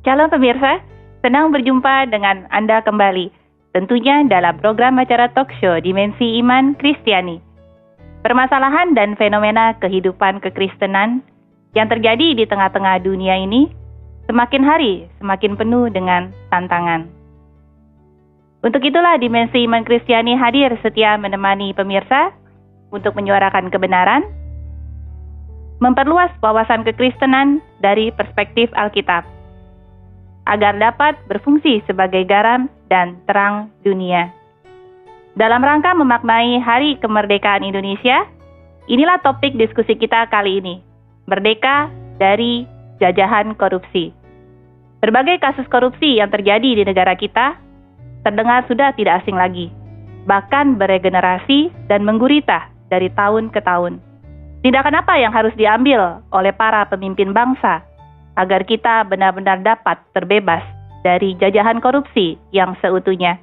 Shalom pemirsa, senang berjumpa dengan Anda kembali, tentunya dalam program acara talk show Dimensi Iman Kristiani. Permasalahan dan fenomena kehidupan kekristenan yang terjadi di tengah-tengah dunia ini semakin hari semakin penuh dengan tantangan. Untuk itulah Dimensi Iman Kristiani hadir setia menemani pemirsa untuk menyuarakan kebenaran, memperluas wawasan kekristenan dari perspektif Alkitab, agar dapat berfungsi sebagai garam dan terang dunia. Dalam rangka memaknai Hari Kemerdekaan Indonesia, inilah topik diskusi kita kali ini, merdeka dari jajahan korupsi. Berbagai kasus korupsi yang terjadi di negara kita terdengar sudah tidak asing lagi, bahkan beregenerasi dan menggurita dari tahun ke tahun. Tindakan apa yang harus diambil oleh para pemimpin bangsa agar kita benar-benar dapat terbebas dari jajahan korupsi yang seutuhnya?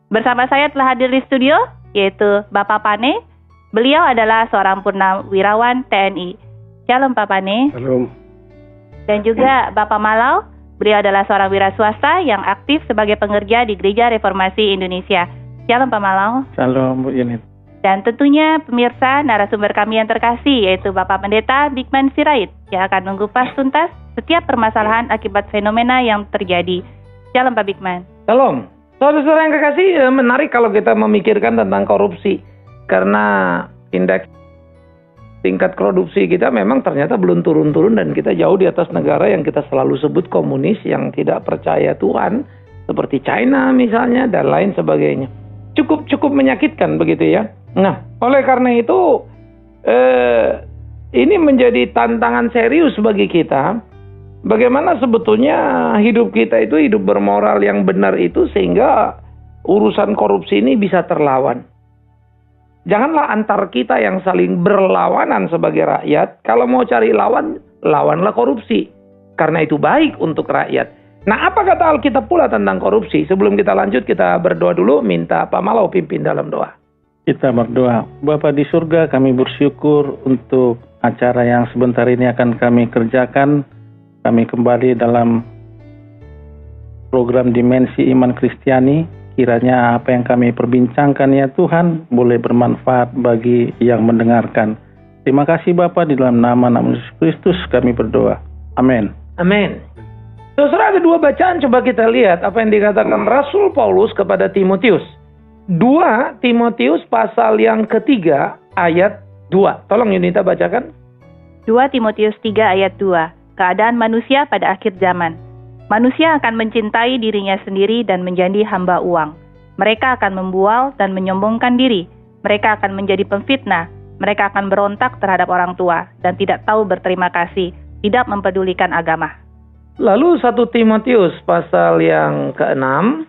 Bersama saya telah hadir di studio, yaitu Bapak Pane. Beliau adalah seorang purnawirawan TNI. Shalom Pak Pane. Shalom. Dan juga Bapak Malau, beliau adalah seorang wira swasta yang aktif sebagai pengerja di Gereja Reformasi Indonesia. Shalom Pak Malau. Shalom Bu Yunit. Dan tentunya pemirsa narasumber kami yang terkasih, yaitu Bapak Pendeta Bigman Sirait, yang akan mengupas tuntas setiap permasalahan akibat fenomena yang terjadi. Shalom Pak Bigman. Shalom. Saudara-saudara yang kekasih, menarik kalau kita memikirkan tentang korupsi. Karena indeks tingkat korupsi kita memang ternyata belum turun-turun dan kita jauh di atas negara yang kita selalu sebut komunis yang tidak percaya Tuhan, seperti China misalnya dan lain sebagainya. Cukup menyakitkan begitu ya. Nah, oleh karena itu ini menjadi tantangan serius bagi kita. Bagaimana sebetulnya hidup kita itu hidup bermoral yang benar itu sehingga urusan korupsi ini bisa terlawan. Janganlah antar kita yang saling berlawanan sebagai rakyat. Kalau mau cari lawan, lawanlah korupsi. Karena itu baik untuk rakyat. Nah, apa kata Alkitab pula tentang korupsi? Sebelum kita lanjut, kita berdoa dulu, minta Pak Malau pimpin dalam doa. Kita berdoa. Bapa di surga, kami bersyukur untuk acara yang sebentar ini akan kami kerjakan. Kami kembali dalam program Dimensi Iman Kristiani. Kiranya apa yang kami perbincangkan ya Tuhan boleh bermanfaat bagi yang mendengarkan. Terima kasih Bapa, di dalam nama Yesus Kristus kami berdoa. Amin. Amin. Saudara, ada dua bacaan, coba kita lihat apa yang dikatakan Rasul Paulus kepada Timotius. 2 Timotius pasal yang ketiga ayat 2. Tolong Yunita bacakan. 2 Timotius 3 ayat 2. Keadaan manusia pada akhir zaman. Manusia akan mencintai dirinya sendiri dan menjadi hamba uang. Mereka akan membual dan menyombongkan diri. Mereka akan menjadi pemfitnah. Mereka akan berontak terhadap orang tua dan tidak tahu berterima kasih, tidak mempedulikan agama. Lalu 1 Timotius pasal yang ke-6,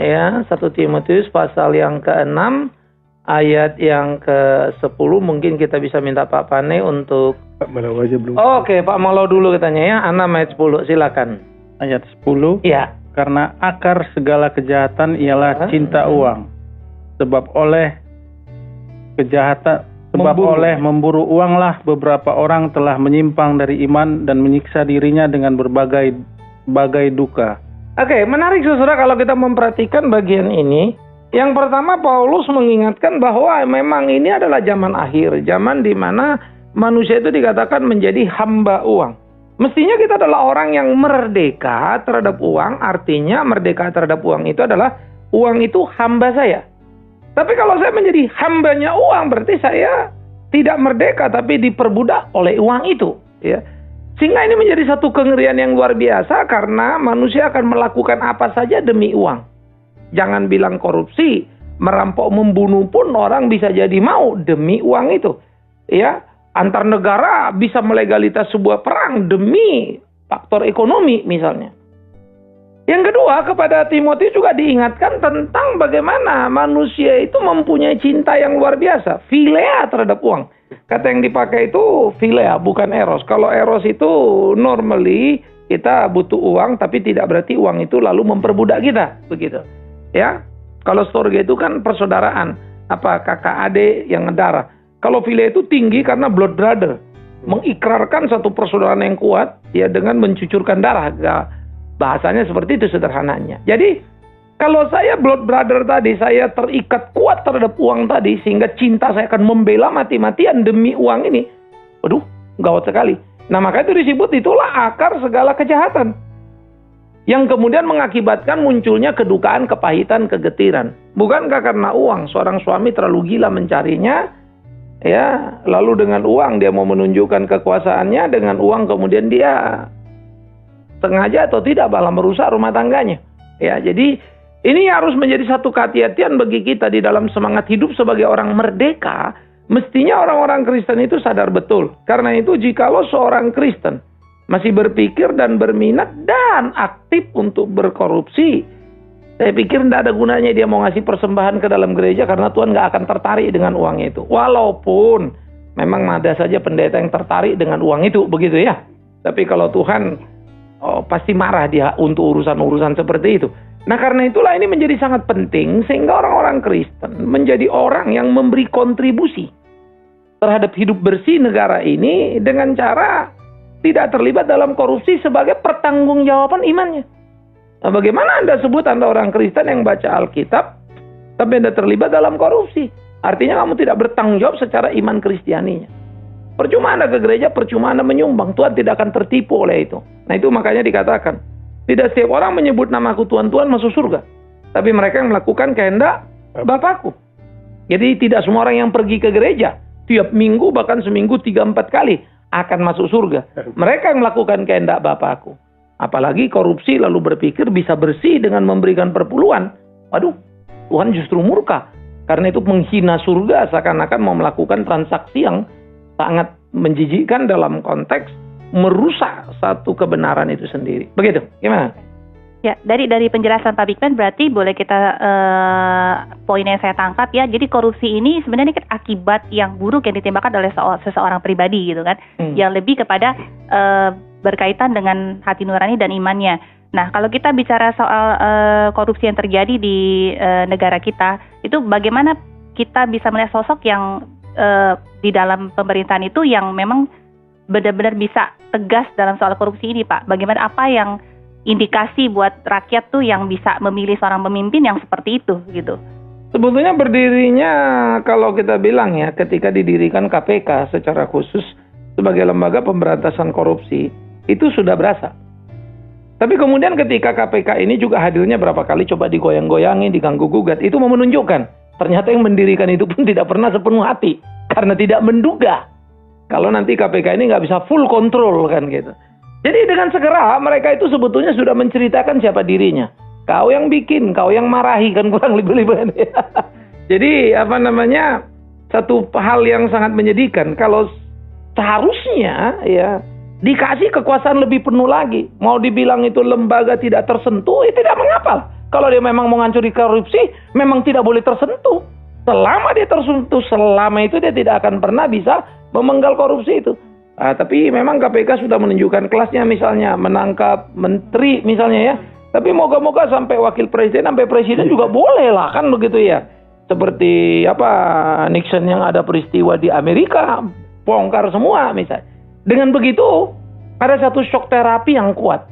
ya, 1 Timotius pasal yang ke-6 ayat yang ke-10, mungkin kita bisa minta Pak Pane untuk Pak Malau aja belum. Oke, Pak Malau dulu katanya ya, 6 ayat 10, silakan. Ayat 10. Iya. Karena akar segala kejahatan ialah cinta uang. Sebab oleh kejahatan oleh memburu uanglah beberapa orang telah menyimpang dari iman dan menyiksa dirinya dengan berbagai duka. Oke, menarik saudara kalau kita memperhatikan bagian ini. Yang pertama, Paulus mengingatkan bahwa memang ini adalah zaman akhir, zaman di mana manusia itu dikatakan menjadi hamba uang. Mestinya kita adalah orang yang merdeka terhadap uang, artinya merdeka terhadap uang itu adalah uang itu hamba saya. Tapi kalau saya menjadi hambanya uang, berarti saya tidak merdeka tapi diperbudak oleh uang itu, ya. Sehingga ini menjadi satu kengerian yang luar biasa karena manusia akan melakukan apa saja demi uang. Jangan bilang korupsi, merampok, membunuh pun orang bisa jadi mau demi uang itu. Ya, antar negara bisa melegalitas sebuah perang demi faktor ekonomi misalnya. Yang kedua, kepada Timotius juga diingatkan tentang bagaimana manusia itu mempunyai cinta yang luar biasa. Philea terhadap uang. Kata yang dipakai itu philea, bukan eros. Kalau eros itu normally kita butuh uang, tapi tidak berarti uang itu lalu memperbudak kita. Begitu. Ya, kalau storge itu kan persaudaraan. Apa, kakak adik yang darah. Kalau philea itu tinggi karena blood brother. Mengikrarkan satu persaudaraan yang kuat ya dengan mencucurkan darah. Bahasanya seperti itu sederhananya. Jadi kalau saya blood brother tadi, saya terikat kuat terhadap uang tadi, sehingga cinta saya akan membela mati-matian demi uang ini. Waduh, gawat sekali. Nah, maka itu disebut itulah akar segala kejahatan. Yang kemudian mengakibatkan munculnya kedukaan, kepahitan, kegetiran. Bukankah karena uang, seorang suami terlalu gila mencarinya, ya, lalu dengan uang dia mau menunjukkan kekuasaannya, dengan uang kemudian dia sengaja atau tidak malah merusak rumah tangganya. Ya, jadi ini harus menjadi satu kehati-hatian bagi kita di dalam semangat hidup sebagai orang merdeka. Mestinya orang-orang Kristen itu sadar betul. Karena itu jikalau seorang Kristen masih berpikir dan berminat dan aktif untuk berkorupsi, saya pikir tidak ada gunanya dia mau ngasih persembahan ke dalam gereja, karena Tuhan nggak akan tertarik dengan uang itu. Walaupun memang ada saja pendeta yang tertarik dengan uang itu, begitu ya. Tapi kalau Tuhan pasti marah dia untuk urusan-urusan seperti itu. Nah, karena itulah ini menjadi sangat penting sehingga orang-orang Kristen menjadi orang yang memberi kontribusi terhadap hidup bersih negara ini dengan cara tidak terlibat dalam korupsi sebagai pertanggungjawaban imannya. Nah, bagaimana Anda sebut Anda orang Kristen yang baca Alkitab, tapi Anda terlibat dalam korupsi? Artinya kamu tidak bertanggung jawab secara iman Kristianinya. Percuma Anda ke gereja, percuma Anda menyumbang. Tuhan tidak akan tertipu oleh itu. Nah, itu makanya dikatakan, tidak setiap orang menyebut namaku Tuhan-Tuhan masuk surga. Tapi mereka yang melakukan kehendak Bapakku. Jadi tidak semua orang yang pergi ke gereja, tiap minggu bahkan seminggu 3-4 kali, akan masuk surga. Mereka yang melakukan kehendak Bapakku. Apalagi korupsi lalu berpikir bisa bersih dengan memberikan perpuluhan. Waduh, Tuhan justru murka. Karena itu menghina surga, seakan-akan mau melakukan transaksi yang sangat menjijikkan dalam konteks merusak satu kebenaran itu sendiri. Begitu, gimana? Ya, dari penjelasan Pak Bigman berarti boleh kita poin yang saya tangkap ya. Jadi korupsi ini sebenarnya kan akibat yang buruk yang ditimbulkan oleh seseorang pribadi gitu kan, yang lebih kepada berkaitan dengan hati nurani dan imannya. Nah, kalau kita bicara soal korupsi yang terjadi di negara kita, itu bagaimana kita bisa melihat sosok yang di dalam pemerintahan itu yang memang benar-benar bisa tegas dalam soal korupsi ini, Pak? Bagaimana, apa yang indikasi buat rakyat tuh yang bisa memilih seorang pemimpin yang seperti itu gitu? Sebetulnya berdirinya, kalau kita bilang ya, ketika didirikan KPK secara khusus sebagai lembaga pemberantasan korupsi, itu sudah berasa. Tapi kemudian ketika KPK ini juga hadirnya berapa kali coba digoyang-goyangin, diganggu-gugat, itu mau menunjukkan ternyata yang mendirikan itu pun tidak pernah sepenuh hati, karena tidak menduga kalau nanti KPK ini nggak bisa full control kan gitu. Jadi dengan segera mereka itu sebetulnya sudah menceritakan siapa dirinya. Kau yang bikin, kau yang marahi, kan kurang lebih-lebih. Jadi satu hal yang sangat menyedihkan. Kalau seharusnya ya dikasih kekuasaan lebih penuh lagi. Mau dibilang itu lembaga tidak tersentuh, ya tidak mengapa. Kalau dia memang mau ngancuri korupsi, memang tidak boleh tersentuh. Selama dia tersentuh, selama itu dia tidak akan pernah bisa memenggal korupsi itu. Tapi memang KPK sudah menunjukkan kelasnya, misalnya menangkap menteri misalnya ya. Tapi moga-moga sampai wakil presiden, sampai presiden juga boleh lah kan begitu ya. Seperti Nixon yang ada peristiwa di Amerika, bongkar semua misalnya. Dengan begitu ada satu shock terapi yang kuat.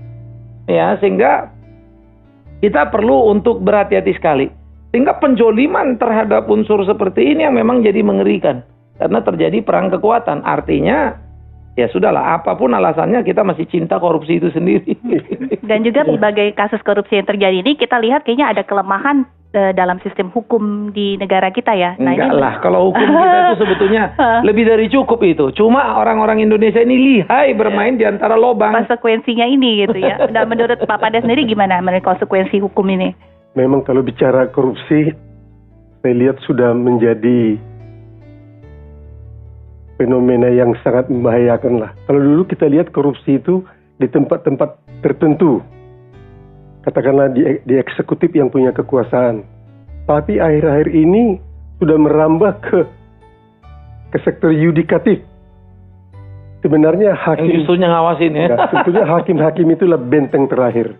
Ya, sehingga kita perlu untuk berhati-hati sekali. Sehingga penjoliman terhadap unsur seperti ini yang memang jadi mengerikan. Karena terjadi perang kekuatan. Artinya ya sudahlah, apapun alasannya kita masih cinta korupsi itu sendiri. Dan juga berbagai kasus korupsi yang terjadi ini kita lihat kayaknya ada kelemahan dalam sistem hukum di negara kita ya. Enggak lah, kalau hukum kita itu sebetulnya lebih dari cukup itu. Cuma orang-orang Indonesia ini lihai bermain di antara lobang. Konsekuensinya ini gitu ya. Dan menurut Pak Panda sendiri gimana menurut konsekuensi hukum ini? Memang kalau bicara korupsi, saya lihat sudah menjadi fenomena yang sangat membahayakan lah. Kalau dulu kita lihat korupsi itu di tempat-tempat tertentu, katakanlah di eksekutif yang punya kekuasaan. Tapi akhir-akhir ini sudah merambah ke sektor yudikatif. Sebenarnya hakim yang justru ngawasin ya. Sebetulnya hakim-hakim itulah benteng terakhir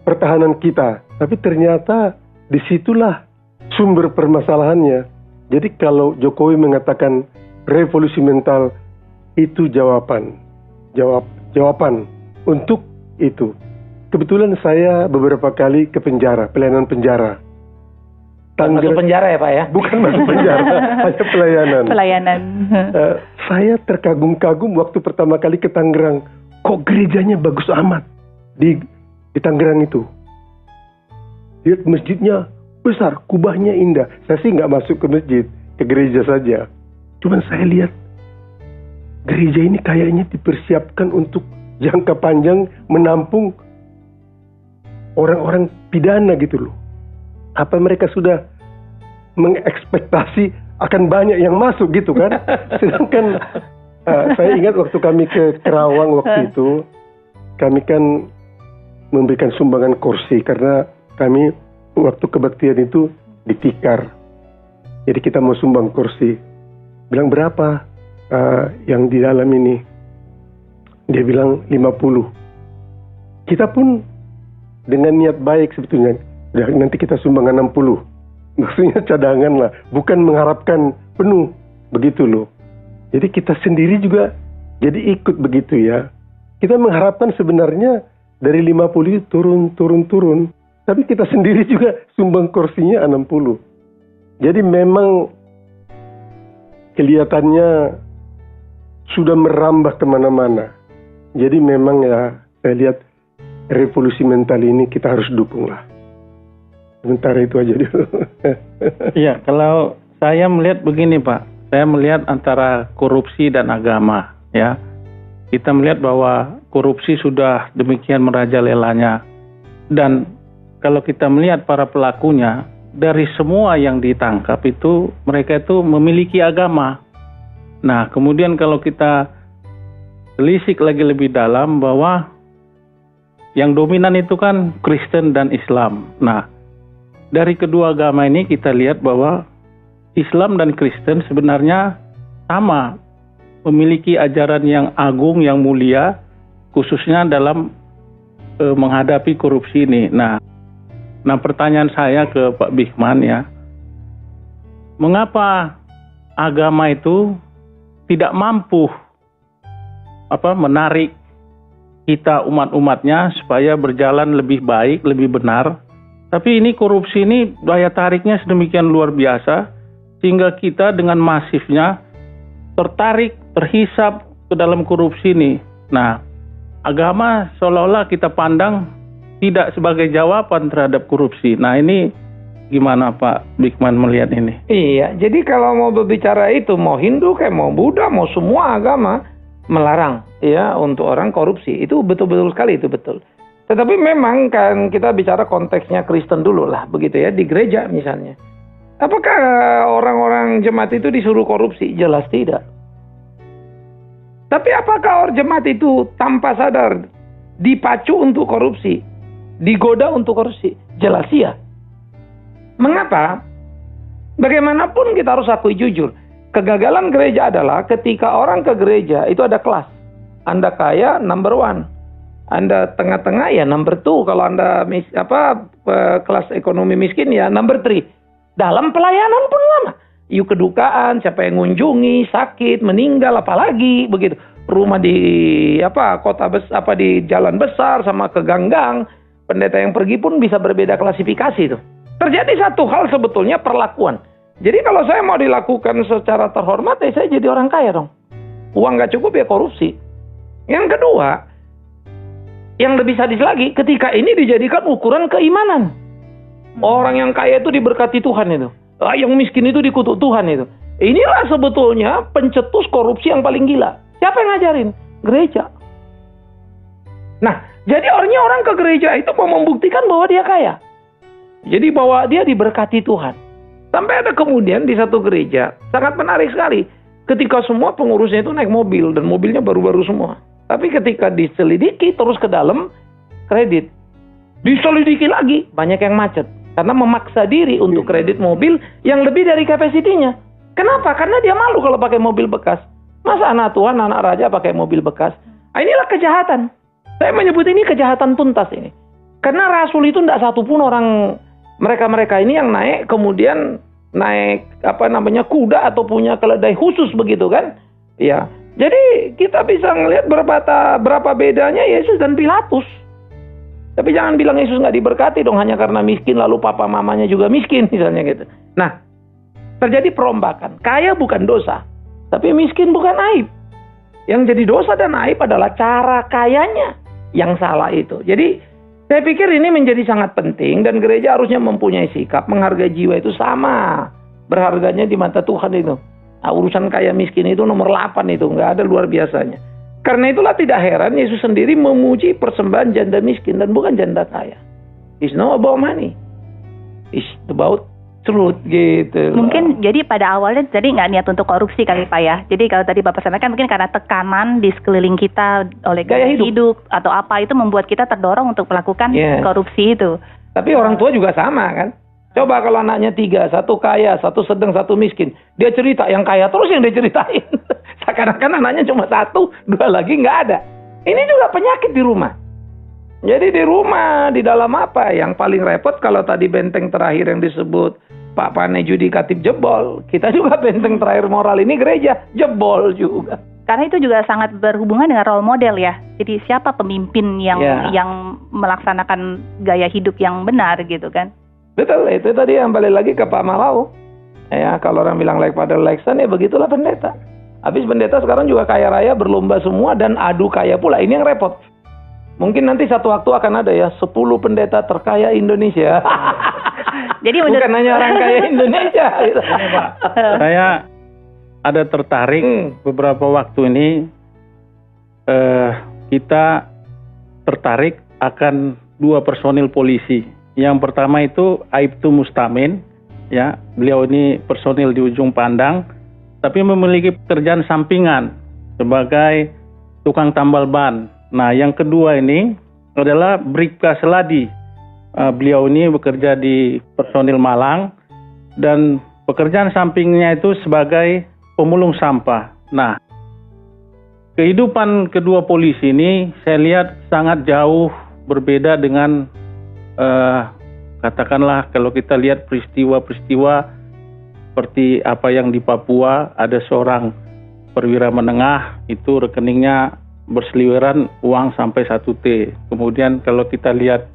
pertahanan kita. Tapi ternyata disitulah sumber permasalahannya. Jadi kalau Jokowi mengatakan revolusi mental, itu jawaban. untuk itu. Kebetulan saya beberapa kali ke penjara, pelayanan penjara. Masuk penjara ya Pak ya? Bukan masuk penjara, hanya pelayanan. Pelayanan. Saya terkagum-kagum waktu pertama kali ke Tangerang. Kok gerejanya bagus amat di Tangerang itu. Lihat masjidnya besar, kubahnya indah. Saya sih nggak masuk ke masjid, ke gereja saja. Cuman saya lihat gereja ini kayaknya dipersiapkan untuk jangka panjang menampung orang-orang pidana gitu loh. Apa mereka sudah mengekspektasi akan banyak yang masuk gitu kan? Sedangkan saya ingat waktu kami ke Kerawang waktu itu, kami kan memberikan sumbangan kursi karena kami waktu kebaktian itu ditikar. Jadi kita mau sumbang kursi. Bilang berapa yang di dalam ini? Dia bilang 50. Kita pun dengan niat baik sebetulnya. Nanti kita sumbangan 60. Maksudnya cadangan lah. Bukan mengharapkan penuh. Begitu loh. Jadi kita sendiri juga jadi ikut begitu ya. Kita mengharapkan sebenarnya dari 50 itu turun. Tapi kita sendiri juga sumbang kursinya 60. Jadi memang kelihatannya sudah merambah kemana-mana. Jadi memang ya saya lihat revolusi mental ini kita harus dukung lah. Sementara itu aja dulu. Iya, kalau saya melihat begini Pak. Saya melihat antara korupsi dan agama ya. Kita melihat bahwa korupsi sudah demikian merajalelanya. Dan kalau kita melihat para pelakunya, dari semua yang ditangkap itu, mereka itu memiliki agama. Nah, kemudian kalau kita telisik lagi lebih dalam bahwa yang dominan itu kan Kristen dan Islam. Nah, dari kedua agama ini kita lihat bahwa Islam dan Kristen sebenarnya sama, memiliki ajaran yang agung, yang mulia, khususnya dalam menghadapi korupsi ini. Nah, pertanyaan saya ke Pak Bigman ya, mengapa agama itu tidak mampu menarik kita umat-umatnya supaya berjalan lebih baik, lebih benar? Tapi ini korupsi ini daya tariknya sedemikian luar biasa, sehingga kita dengan masifnya tertarik, terhisap ke dalam korupsi ini. Nah, agama seolah-olah kita pandang tidak sebagai jawaban terhadap korupsi. Nah, ini gimana Pak Bigman melihat ini? Iya, jadi kalau mau berbicara itu, mau Hindu kayak mau Buddha, mau semua agama melarang ya untuk orang korupsi. Itu betul-betul sekali, itu betul. Tetapi memang kan kita bicara konteksnya Kristen dulu lah, begitu ya, di gereja misalnya. Apakah orang-orang jemaat itu disuruh korupsi? Jelas tidak. Tapi apakah orang jemaat itu tanpa sadar dipacu untuk korupsi? Digoda untuk korupsi? Jelas iya. Mengapa? Bagaimanapun kita harus akui jujur. Kegagalan gereja adalah ketika orang ke gereja itu ada kelas. Anda kaya, number 1. Anda tengah-tengah ya number 2. Kalau Anda kelas ekonomi miskin ya number 3. Dalam pelayanan pun sama. Yuk kedukaan, siapa yang ngunjungi, sakit, meninggal, apalagi begitu. Rumah di kota besar, di jalan besar sama ke ganggang. Pendeta yang pergi pun bisa berbeda klasifikasi tuh. Terjadi satu hal sebetulnya perlakuan. Jadi kalau saya mau dilakukan secara terhormat, saya jadi orang kaya dong. Uang nggak cukup ya korupsi. Yang kedua, yang lebih sadis lagi, ketika ini dijadikan ukuran keimanan. Orang yang kaya itu diberkati Tuhan itu. Yang miskin itu dikutuk Tuhan itu. Inilah sebetulnya pencetus korupsi yang paling gila. Siapa yang ngajarin? Gereja. Nah, jadi orang ke gereja itu mau membuktikan bahwa dia kaya. Jadi bahwa dia diberkati Tuhan. Sampai ada kemudian di satu gereja, sangat menarik sekali. Ketika semua pengurusnya itu naik mobil, dan mobilnya baru-baru semua. Tapi ketika diselidiki terus ke dalam, kredit. Diselidiki lagi, banyak yang macet. Karena memaksa diri untuk kredit mobil yang lebih dari kapasitinya. Kenapa? Karena dia malu kalau pakai mobil bekas. Masa anak Tuhan, anak raja pakai mobil bekas? Nah, inilah kejahatan. Saya menyebut ini kejahatan tuntas ini. Karena rasul itu tidak satupun orang mereka-mereka ini yang naik, kemudian naik kuda atau punya keledai khusus begitu kan? Ya. Jadi kita bisa ngelihat berapa bedanya Yesus dan Pilatus. Tapi jangan bilang Yesus nggak diberkati dong hanya karena miskin lalu papa mamanya juga miskin misalnya gitu. Nah, terjadi perombakan. Kaya bukan dosa, tapi miskin bukan aib. Yang jadi dosa dan aib adalah cara kayanya yang salah itu. Jadi saya pikir ini menjadi sangat penting dan gereja harusnya mempunyai sikap menghargai jiwa itu sama berharganya di mata Tuhan itu. Nah, urusan kaya miskin itu nomor 8 itu, nggak ada luar biasanya. Karena itulah tidak heran Yesus sendiri memuji persembahan janda miskin dan bukan janda kaya. It's not about money. It's about truth gitu. Mungkin jadi pada awalnya jadi nggak niat untuk korupsi kali Pak ya. Jadi kalau tadi Bapak sampaikan mungkin karena tekanan di sekeliling kita oleh gaya hidup atau apa itu membuat kita terdorong untuk melakukan korupsi itu. Tapi orang tua juga sama kan. Coba kalau anaknya 3, 1 kaya, 1 sedang, 1 miskin. Dia cerita yang kaya terus yang dia ceritain. Seakan-akan anaknya cuma 1, 2 lagi nggak ada. Ini juga penyakit di rumah. Jadi di rumah, di dalam apa? Yang paling repot kalau tadi benteng terakhir yang disebut Pak Pane Judikatif jebol. Kita juga benteng terakhir moral ini gereja jebol juga. Karena itu juga sangat berhubungan dengan role model ya. Jadi siapa pemimpin yang melaksanakan gaya hidup yang benar gitu kan. Betul, itu tadi yang balik lagi ke Pak Malau. Ya, kalau orang bilang like father like son, ya begitulah pendeta. Habis pendeta sekarang juga kaya raya berlomba semua dan adu kaya pula. Ini yang repot. Mungkin nanti satu waktu akan ada ya 10 pendeta terkaya Indonesia. Jadi bukan hanya orang kaya Indonesia. Gitu. Pak, saya ada tertarik beberapa waktu ini kita tertarik akan 2 personil polisi. Yang pertama itu Aibtu Mustamin, ya, beliau ini personil di ujung pandang, tapi memiliki pekerjaan sampingan sebagai tukang tambal ban. Nah, yang kedua ini adalah Bribka Seladi. Beliau ini bekerja di personil Malang dan pekerjaan sampingnya itu sebagai pemulung sampah. Nah, kehidupan kedua polisi ini saya lihat sangat jauh berbeda dengan katakanlah kalau kita lihat peristiwa-peristiwa seperti apa yang di Papua, ada seorang perwira menengah itu rekeningnya berseliweran uang sampai 1T. Kemudian kalau kita lihat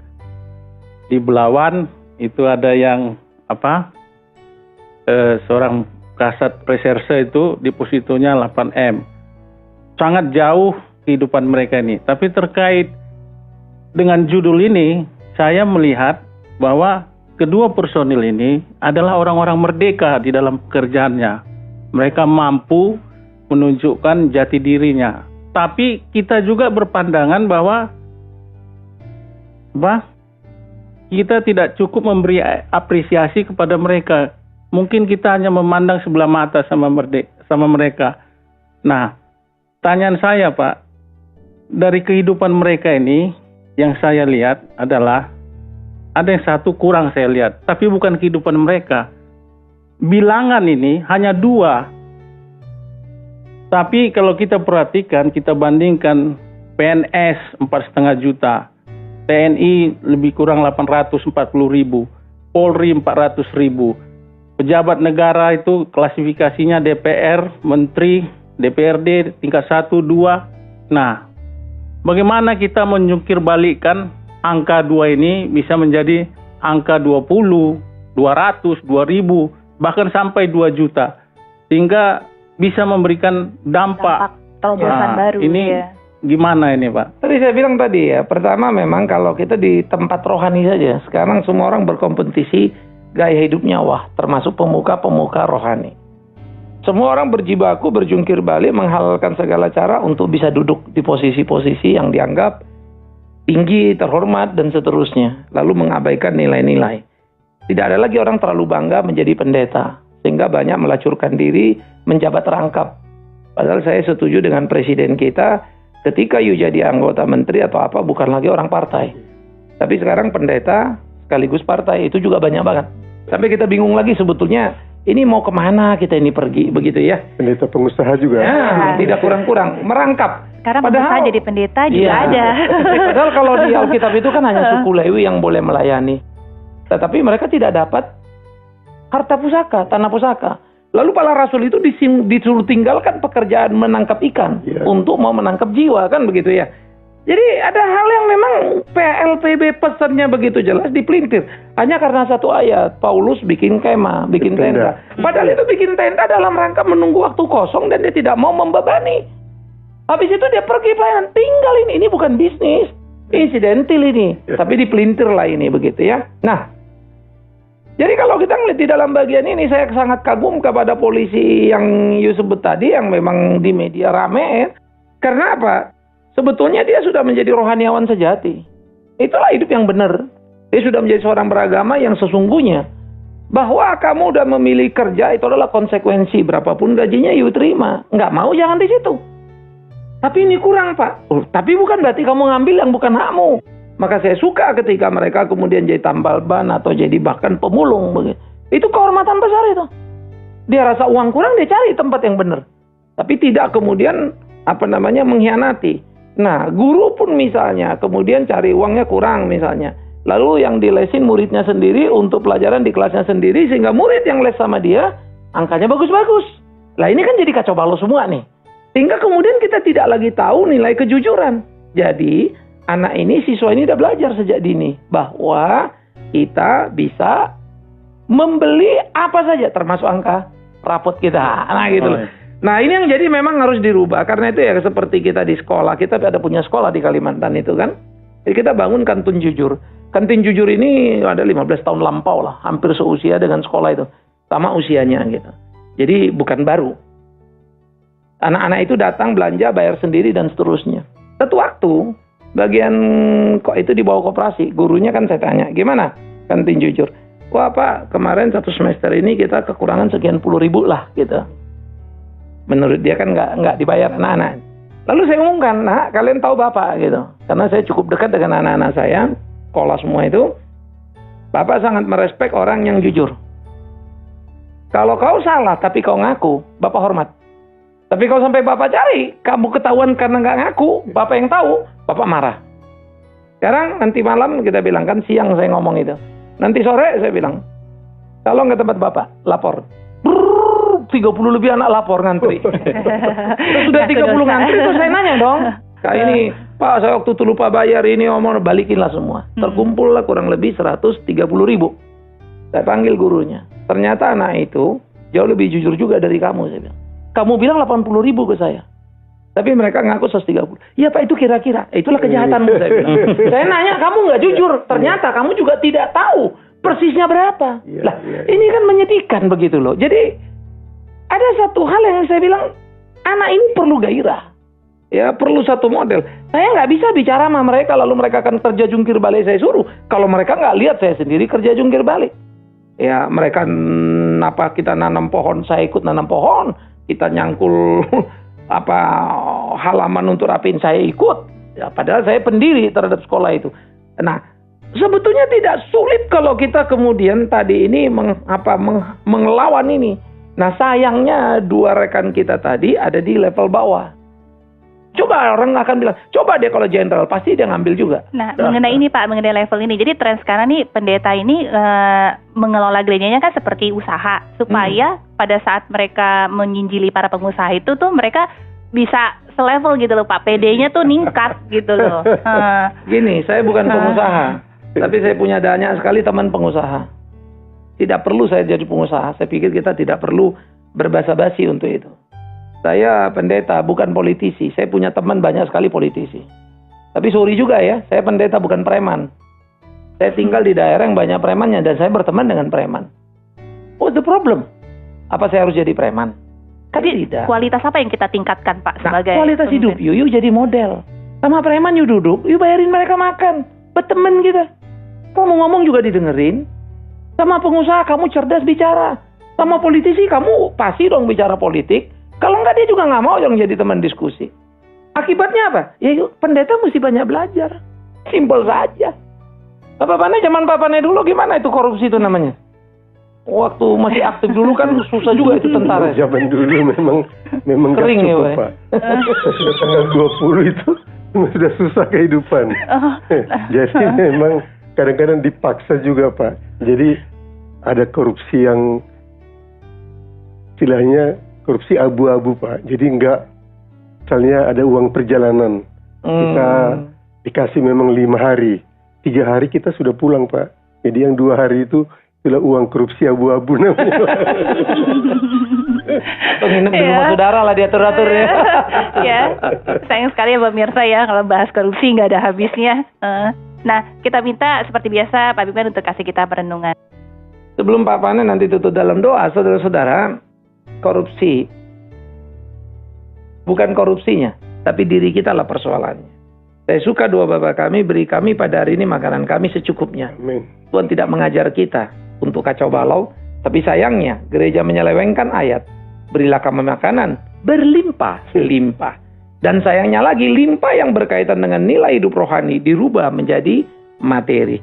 di Belawan itu ada yang seorang kasat reserse itu depositonya 8M. Sangat jauh kehidupan mereka ini. Tapi terkait dengan judul ini, saya melihat bahwa kedua personil ini adalah orang-orang merdeka di dalam pekerjaannya. Mereka mampu menunjukkan jati dirinya. Tapi kita juga berpandangan bahwa kita tidak cukup memberi apresiasi kepada mereka. Mungkin kita hanya memandang sebelah mata sama mereka. Nah, pertanyaan saya Pak, dari kehidupan mereka ini, yang saya lihat adalah ada yang satu kurang saya lihat, tapi bukan kehidupan mereka. Bilangan ini hanya 2. Tapi kalau kita perhatikan, kita bandingkan PNS 4,5 juta, TNI lebih kurang 840.000, Polri 400.000, pejabat negara itu klasifikasinya DPR, Menteri, DPRD tingkat 1, 2. Nah, bagaimana kita menjungkir balikkan angka 2 ini bisa menjadi angka 20, 200, 2000, bahkan sampai 2 juta. Sehingga bisa memberikan dampak terobosan baru. Ini gimana ini Pak? Tadi saya bilang tadi ya, pertama memang kalau kita di tempat rohani saja, sekarang semua orang berkompetisi gaya hidupnya termasuk pemuka-pemuka rohani. Semua orang berjibaku, berjungkir balik, menghalalkan segala cara untuk bisa duduk di posisi-posisi yang dianggap tinggi, terhormat, dan seterusnya. Lalu mengabaikan nilai-nilai. Tidak ada lagi orang terlalu bangga menjadi pendeta. Sehingga banyak melacurkan diri, menjabat rangkap. Padahal saya setuju dengan presiden kita, ketika you jadi anggota menteri atau apa, bukan lagi orang partai. Tapi sekarang pendeta sekaligus partai, itu juga banyak banget. Sampai kita bingung lagi sebetulnya, ini mau kemana kita ini pergi, begitu ya. Pendeta pengusaha juga. Ya, tidak kurang-kurang, merangkap. Karena pengusaha jadi pendeta juga ada. Padahal kalau di Alkitab itu kan hanya suku Lewi yang boleh melayani. Tetapi mereka tidak dapat harta pusaka, tanah pusaka. Lalu para rasul itu disuruh tinggalkan pekerjaan menangkap ikan untuk mau menangkap jiwa, kan begitu ya. Jadi ada hal yang memang PLPB pesannya begitu jelas dipelintir. Hanya karena satu ayat, Paulus bikin kemah, bikin tenda. Padahal itu bikin tenda dalam rangka menunggu waktu kosong dan dia tidak mau membebani. Habis itu dia pergi pelayanan, tinggal ini bukan bisnis, insidental ini. Tapi dipelintir lah ini begitu ya. Nah, jadi kalau kita melihat di dalam bagian ini, saya sangat kagum kepada polisi yang you sebut tadi, yang memang di media rame. Karena apa? Sebetulnya dia sudah menjadi rohaniawan sejati. Itulah hidup yang benar. Dia sudah menjadi seorang beragama yang sesungguhnya. Bahwa kamu udah memilih kerja, itu adalah konsekuensi. Berapapun gajinya, you terima. Nggak mau, jangan di situ. Tapi ini kurang, Pak. Tapi bukan berarti kamu ngambil yang bukan hakmu. Maka saya suka ketika mereka kemudian jadi tambal ban atau jadi bahkan pemulung. Itu kehormatan besar itu. Dia rasa uang kurang, dia cari tempat yang benar. Tapi tidak kemudian mengkhianati. Nah, guru pun misalnya kemudian cari uangnya kurang misalnya. Lalu yang dilesin muridnya sendiri untuk pelajaran di kelasnya sendiri, sehingga murid yang les sama dia angkanya bagus-bagus. Lah ini kan jadi kacau balau semua nih. Sehingga kemudian kita tidak lagi tahu nilai kejujuran. Jadi anak ini, siswa ini udah belajar sejak dini bahwa kita bisa membeli apa saja termasuk angka rapot kita. Nah gitu loh. Nah ini yang jadi memang harus dirubah. Karena itu ya seperti kita di sekolah. Kita ada punya sekolah di Kalimantan itu kan. Jadi kita bangun kantin jujur. Kantin jujur ini ada 15 tahun lampau lah. Hampir seusia dengan sekolah itu. Sama usianya gitu. Jadi bukan baru. Anak-anak itu datang belanja, bayar sendiri dan seterusnya. Satu waktu bagian kok itu di bawah koperasi. Gurunya kan saya tanya, gimana kantin jujur? Wah Pak, kemarin satu semester ini kita kekurangan sekian puluh ribu lah gitu. Menurut dia kan nggak dibayar anak-anak. Lalu saya umumkan, nah kalian tahu Bapak gitu. Karena saya cukup dekat dengan anak-anak saya, sekolah semua itu. Bapak sangat merespek orang yang jujur. Kalau kau salah tapi kau ngaku, Bapak hormat. Tapi kalau sampai Bapak cari, kamu ketahuan karena nggak ngaku, Bapak yang tahu, Bapak marah. Sekarang nanti malam kita bilang, kan siang saya ngomong itu. Nanti sore saya bilang, tolong ke tempat Bapak, lapor. 30 lebih anak lapor ngantri. Sudah 30 ngantri, terus saya nanya dong. Kayak ini, Pak saya waktu itu lupa bayar ini, omong balikinlah semua. Terkumpul lah kurang lebih 130 ribu. Saya panggil gurunya. Ternyata anak itu jauh lebih jujur juga dari kamu, saya bilang. Kamu bilang 80 ribu ke saya. Tapi mereka ngaku 130. Iya Pak, itu kira-kira. Itulah kejahatanmu, saya bilang. Saya nanya, kamu nggak jujur. Ternyata kamu juga tidak tahu persisnya berapa. Ini kan menyedihkan begitu loh. Jadi ada satu hal yang saya bilang, anak ini perlu gairah. Ya, perlu satu model. Saya nggak bisa bicara sama mereka, lalu mereka akan kerja jungkir balik saya suruh. Kalau mereka nggak lihat saya sendiri kerja jungkir balik. Ya, mereka kita nanam pohon, saya ikut nanam pohon. Kita nyangkul halaman untuk rapiin, saya ikut. Ya, padahal saya pendiri terhadap sekolah itu. Nah, sebetulnya tidak sulit kalau kita kemudian tadi ini mengelawan ini. Nah sayangnya dua rekan kita tadi ada di level bawah. Coba orang akan bilang, coba dia kalau jenderal pasti dia ngambil juga. Nah mengenai ini Pak, mengenai level ini. Jadi tren sekarang nih pendeta ini mengelola gerejanya kan seperti usaha. Supaya pada saat mereka menyinjili para pengusaha itu tuh mereka bisa selevel gitu loh Pak. PD-nya tuh ningkat gitu loh. Gini, saya bukan pengusaha. Tapi saya punya banyak sekali teman pengusaha. Tidak perlu saya jadi pengusaha. Saya pikir kita tidak perlu berbasa-basi untuk itu. Saya pendeta, bukan politisi. Saya punya teman banyak sekali politisi. Tapi sorry juga ya, saya pendeta bukan preman. Saya tinggal di daerah yang banyak premannya dan saya berteman dengan preman. What's the problem? Apa saya harus jadi preman? Tapi tidak. Kualitas apa yang kita tingkatkan Pak sebagai kualitas hidup you jadi model. Sama preman you duduk, you bayarin mereka makan. Berteman kita. Kamu ngomong juga didengerin. Sama pengusaha kamu cerdas bicara. Sama politisi kamu pasti dong bicara politik. Kalau enggak dia juga nggak mau yang jadi teman diskusi. Akibatnya apa? Ya pendeta mesti banyak belajar. Simpel saja. Bapak-bapaknya zaman bapaknya dulu gimana itu korupsi itu namanya? Waktu masih aktif dulu kan susah juga itu tentara. Zaman dulu memang kering gak cukup ya, Pak. Sudah tanggal 20 itu sudah susah kehidupan. Jadi memang kadang-kadang dipaksa juga Pak. Jadi ada korupsi yang istilahnya korupsi abu-abu Pak. Jadi enggak, misalnya ada uang perjalanan, kita dikasih memang 5 hari, 3 hari kita sudah pulang Pak. Jadi yang 2 hari itu itulah uang korupsi abu-abu namanya. Penginap di rumah saudara lah diatur-atur ya. Ya, sayang sekali ya pemirsa ya kalau bahas korupsi nggak ada habisnya. Nah, kita minta seperti biasa Pak Bigman untuk kasih kita perenungan. Sebelum Pak Pane nanti tutup dalam doa, saudara-saudara, korupsi bukan korupsinya, tapi diri kita lah persoalannya. Saya suka doa Bapa kami, beri kami pada hari ini makanan kami secukupnya. Amin. Tuhan tidak mengajar kita untuk kacau balau, tapi sayangnya gereja menyelewengkan ayat, berilah kami makanan berlimpah-limpah. Dan sayangnya lagi, limpah yang berkaitan dengan nilai hidup rohani dirubah menjadi materi.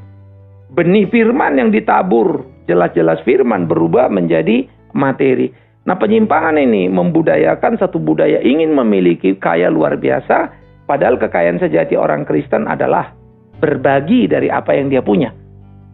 Benih firman yang ditabur, jelas-jelas firman berubah menjadi materi. Nah, penyimpangan ini membudayakan satu budaya ingin memiliki kaya luar biasa, padahal kekayaan sejati orang Kristen adalah berbagi dari apa yang dia punya.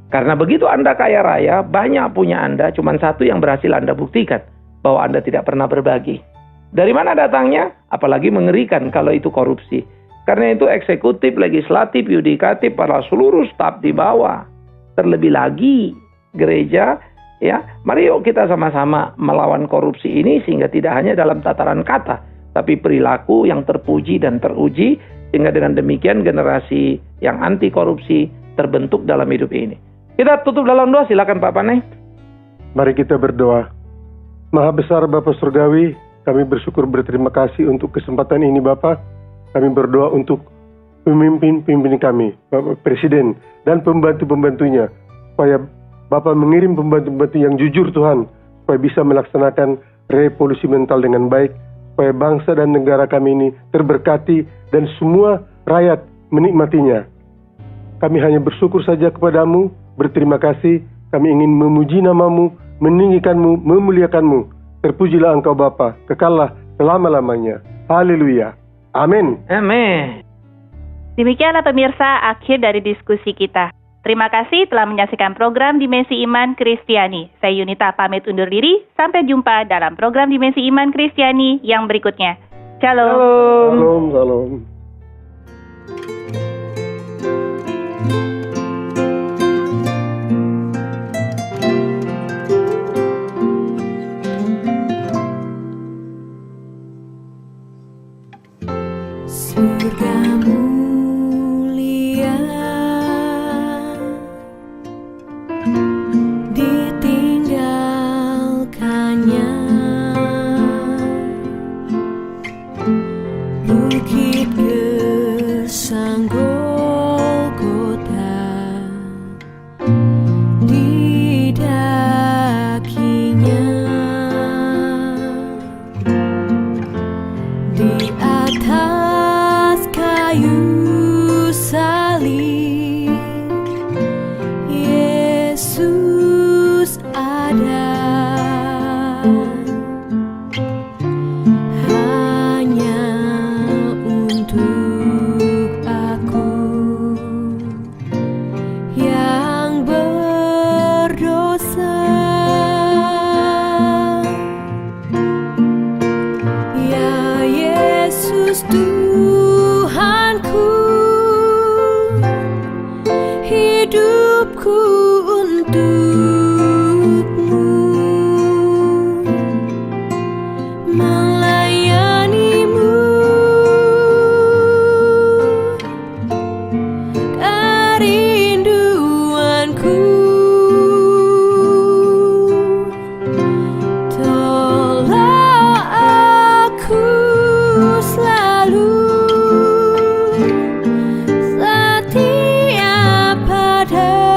Karena begitu Anda kaya raya, banyak punya Anda, cuma satu yang berhasil Anda buktikan, bahwa Anda tidak pernah berbagi. Dari mana datangnya? Apalagi mengerikan kalau itu korupsi. Karena itu eksekutif, legislatif, yudikatif, para seluruh staf di bawah. Terlebih lagi gereja, ya, mari yuk kita sama-sama melawan korupsi ini sehingga tidak hanya dalam tataran kata, tapi perilaku yang terpuji dan teruji, sehingga dengan demikian generasi yang anti korupsi terbentuk dalam hidup ini. Kita tutup dalam doa, silakan Pak Pane. Mari kita berdoa. Maha besar Bapa Surgawi, kami bersyukur berterima kasih untuk kesempatan ini Bapak. Kami berdoa untuk pemimpin-pemimpin kami, Bapak Presiden dan pembantu-pembantunya, supaya Bapak mengirim pembantu-pembantu yang jujur Tuhan, supaya bisa melaksanakan revolusi mental dengan baik, supaya bangsa dan negara kami ini terberkati dan semua rakyat menikmatinya. Kami hanya bersyukur saja kepadamu, berterima kasih, kami ingin memuji namamu, meninggikanmu, memuliakanmu. Terpujilah Engkau Bapa, kekallah selama-lamanya. Haleluya. Amin. Amin. Demikianlah pemirsa akhir dari diskusi kita. Terima kasih telah menyaksikan program Dimensi Iman Kristiani. Saya Yunita pamit undur diri. Sampai jumpa dalam program Dimensi Iman Kristiani yang berikutnya. Shalom. Shalom, shalom. Surga mulia ditinggalkannya, bukit gersang Golgota didakinya, di atas kayu salib Yesus ada, hanya untuk aku yang berdosa. Ya Yesus Tuhanku, hidupku untukmu, melayanimu, kerinduanku. Tolong aku selalu setia padamu,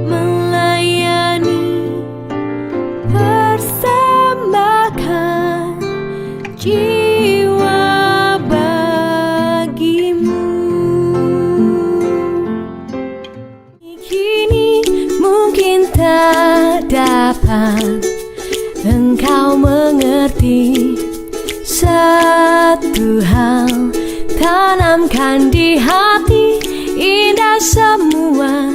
melayani, persembahkan jiwa bagimu. Kini mungkin tak dapat engkau mengerti satu hal, tanamkan di hati, indah semua